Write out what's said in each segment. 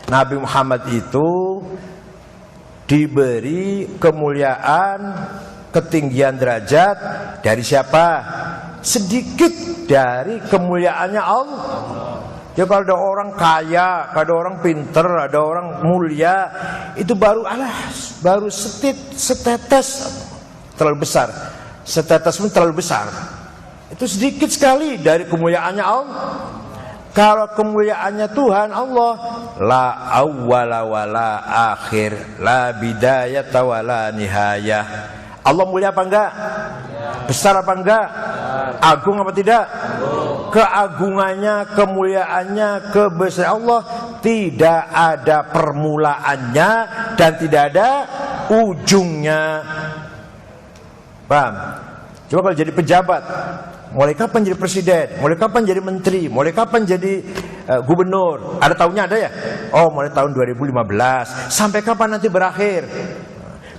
Nabi Muhammad itu diberi kemuliaan, ketinggian derajat dari siapa? Sedikit dari kemuliaannya Allah. Ya kalau ada orang kaya, ada orang pinter, ada orang mulia, itu baru setetes terlalu besar. Setetes pun terlalu besar. Itu sedikit sekali dari kemuliaannya Allah. Kalau kemuliaannya Tuhan Allah, la awwala wala akhir, la bidayata wala nihayah. Allah mulia apa enggak? Besar apa enggak? Agung apa tidak? Keagungannya, kemuliaannya, kebesaran Allah tidak ada permulaannya dan tidak ada ujungnya. Paham? Coba kalau jadi pejabat, mulai kapan jadi presiden, mulai kapan jadi menteri, mulai kapan jadi gubernur, ada tahunnya ada ya? Oh, mulai tahun 2015. Sampai kapan nanti berakhir?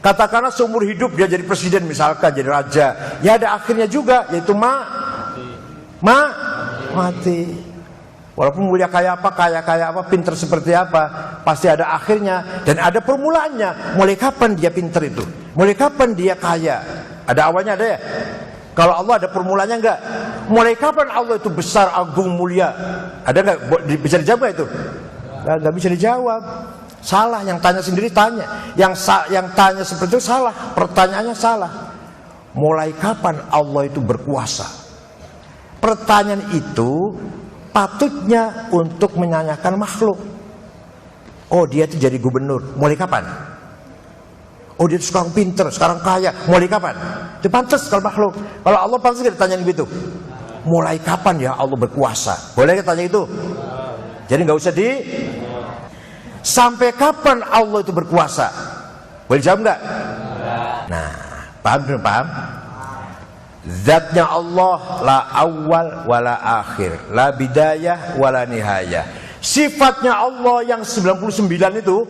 Katakanlah seumur hidup dia jadi presiden, misalkan jadi raja, ya ada akhirnya juga, yaitu mati. Walaupun mulia kayak apa, pinter seperti apa, pasti ada akhirnya dan ada permulaannya. Mulai kapan dia pinter itu? Mulai kapan dia kaya? Ada awalnya, ada ya? Kalau Allah ada permulaannya enggak? Mulai kapan Allah itu besar, agung, mulia? Ada enggak? Bisa dijawab itu? Enggak bisa dijawab. Salah, yang tanya sendiri tanya. Yang tanya seperti itu salah, pertanyaannya salah. Mulai kapan Allah itu berkuasa? Pertanyaan itu patutnya untuk menanyakan makhluk. Oh, dia itu jadi gubernur, mulai kapan? Oh, dia itu sekarang pinter, sekarang kaya, mulai kapan? Itu pantas kalau makhluk. Kalau Allah pantas gak ditanyain begitu? Mulai kapan ya Allah berkuasa? Boleh kita tanya itu? Jadi gak usah sampai kapan Allah itu berkuasa? Boleh jawab gak? Nah, paham belum paham? Zatnya Allah la awal wala akhir, la bidayah wala nihayah. Sifatnya Allah yang 99 itu,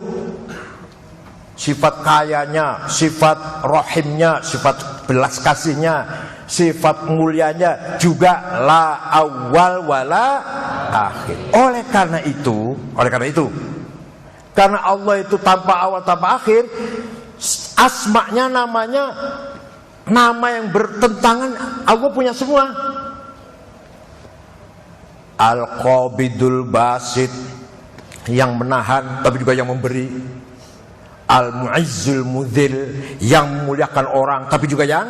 sifat kayanya, sifat rahimnya, sifat belas kasihnya, sifat mulianya juga la awal wala akhir. Oleh karena itu, karena Allah itu tanpa awal tanpa akhir, asma'nya, namanya, nama yang bertentangan Allah punya semua. Al-Qabidul Basit, yang menahan tapi juga yang memberi. Al-Mu'izzul Mudzil, yang memuliakan orang tapi juga yang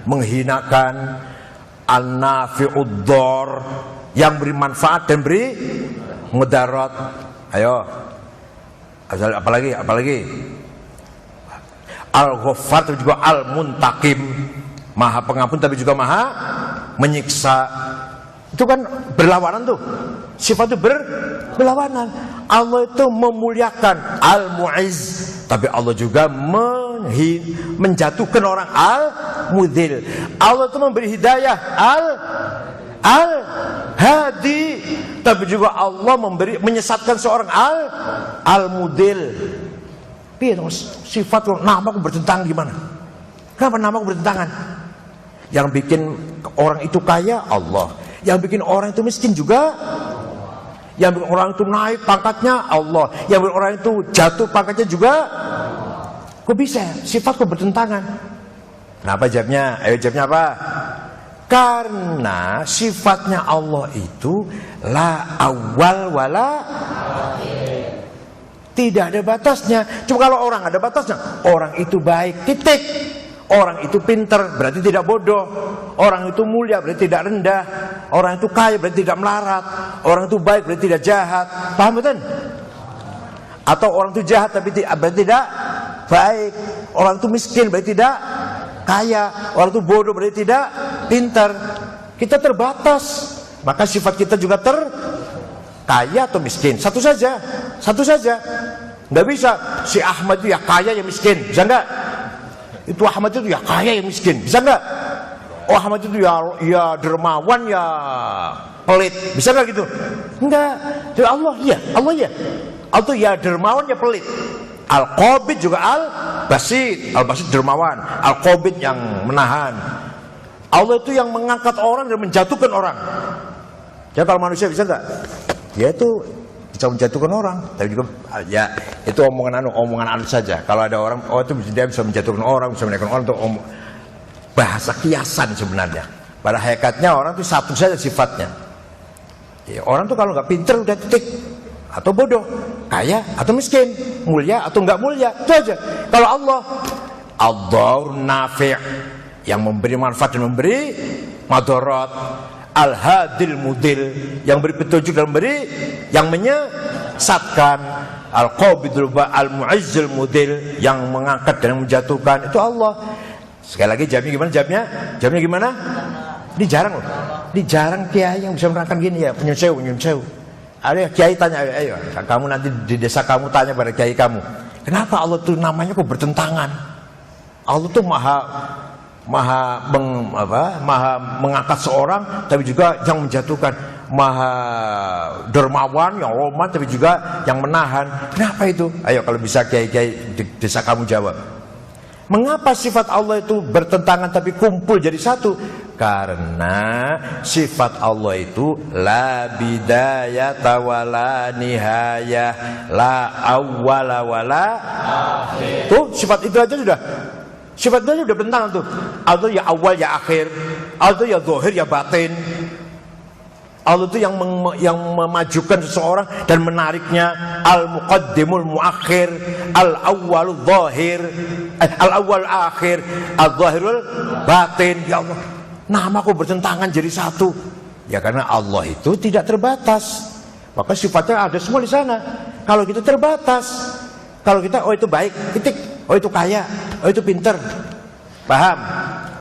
menghinakan. Al-Nafi'ud Dhar, yang beri manfaat dan beri mudarat. Ayo, apalagi Al-Ghaffar tapi juga Al-Muntaqim, maha pengampun tapi juga maha menyiksa. Itu kan berlawanan tuh. Sifat itu berlawanan. Allah itu memuliakan, Al-Mu'izz, tapi Allah juga menjatuhkan orang, Al-Mudzil. Allah itu memberi hidayah, Al-Hadi, tapi juga Allah menyesatkan seorang, Al-Mudzil. Sifat namaku bertentangan gimana? Kenapa namaku bertentangan? Yang bikin orang itu kaya Allah, yang bikin orang itu miskin juga, yang bikin orang itu naik pangkatnya Allah, yang bikin orang itu jatuh pangkatnya juga. Kok bisa? Sifatku bertentangan. Kenapa jawabnya? Ayo jawabnya apa? Karena sifatnya Allah itu la awal wala akhir. Tidak ada batasnya. Cuma kalau orang ada batasnya. Orang itu baik, titik. Orang itu pinter, berarti tidak bodoh. Orang itu mulia, berarti tidak rendah. Orang itu kaya, berarti tidak melarat. Orang itu baik, berarti tidak jahat. Paham betul? Atau orang itu jahat, tapi berarti tidak baik. Orang itu miskin, berarti tidak kaya. Orang itu bodoh, berarti tidak pinter. Kita terbatas. Maka sifat kita juga kaya atau miskin, satu saja. Nggak bisa si Ahmad itu ya kaya ya miskin, bisa nggak? Itu Ahmad itu ya kaya ya miskin, bisa nggak? Oh, Ahmad itu ya dermawan ya pelit, bisa nggak gitu? Nggak. Jadi Allah ya Allah itu ya dermawan ya pelit. Al-Qabid juga Al-Basit. Al-Basit dermawan, Al-Qabid yang menahan. Allah itu yang mengangkat orang dan menjatuhkan orang. Ya, kalau manusia bisa nggak? Dia itu bisa menjatuhkan orang. Tapi juga ya itu omongan halus saja. Kalau ada orang, oh itu dia bisa menjatuhkan orang, bisa menaikkan orang, itu bahasa kiasan sebenarnya. Pada hakikatnya orang itu satu saja sifatnya. Ya, orang tuh kalau nggak pinter udah titik, atau bodoh, kaya atau miskin, mulia atau nggak mulia, itu aja. Kalau Allah, ad-dhar nafi', yang memberi manfaat dan memberi madarat, al-hadil mudil, yang beri petunjuk dan memberi yang menyesatkan, al-qabidul al-mu'izzil mudil, yang mengangkat dan menjatuhkan, itu Allah. Sekali lagi jamnya gimana? Jamnya gimana? Ini jarang loh. Ini jarang kiai yang bisa menerangkan gini ya, nyun sewu. Ada kiai tanya, ayo kamu nanti di desa kamu tanya pada kiai kamu, kenapa Allah tuh namanya kok bertentangan? Allah tuh maha mengangkat seorang, tapi juga yang menjatuhkan, maha dermawan, yang roman, tapi juga yang menahan. Kenapa itu? Ayo kalau bisa kiai-kiai di desa kamu jawab. Mengapa sifat Allah itu bertentangan tapi kumpul jadi satu? Karena sifat Allah itu la bidayata wala nihayah, la awwala wala akhir. Tuh sifat itu aja sudah. Sifat itu aja sudah bertentangan tuh. Allah ya awal ya akhir, Allah ya zahir ya batin. Allah itu yang memajukan seseorang dan menariknya, al-muqaddimul muakhir, al-awwalul zahir, al-awwal akhir, al-zahirul batin. Ya Allah, namaku bertentangan jadi satu. Ya karena Allah itu tidak terbatas. Maka sifatnya ada semua di sana. Kalau kita terbatas, kalau kita oh itu baik, titik, oh itu kaya, oh itu pinter. Paham?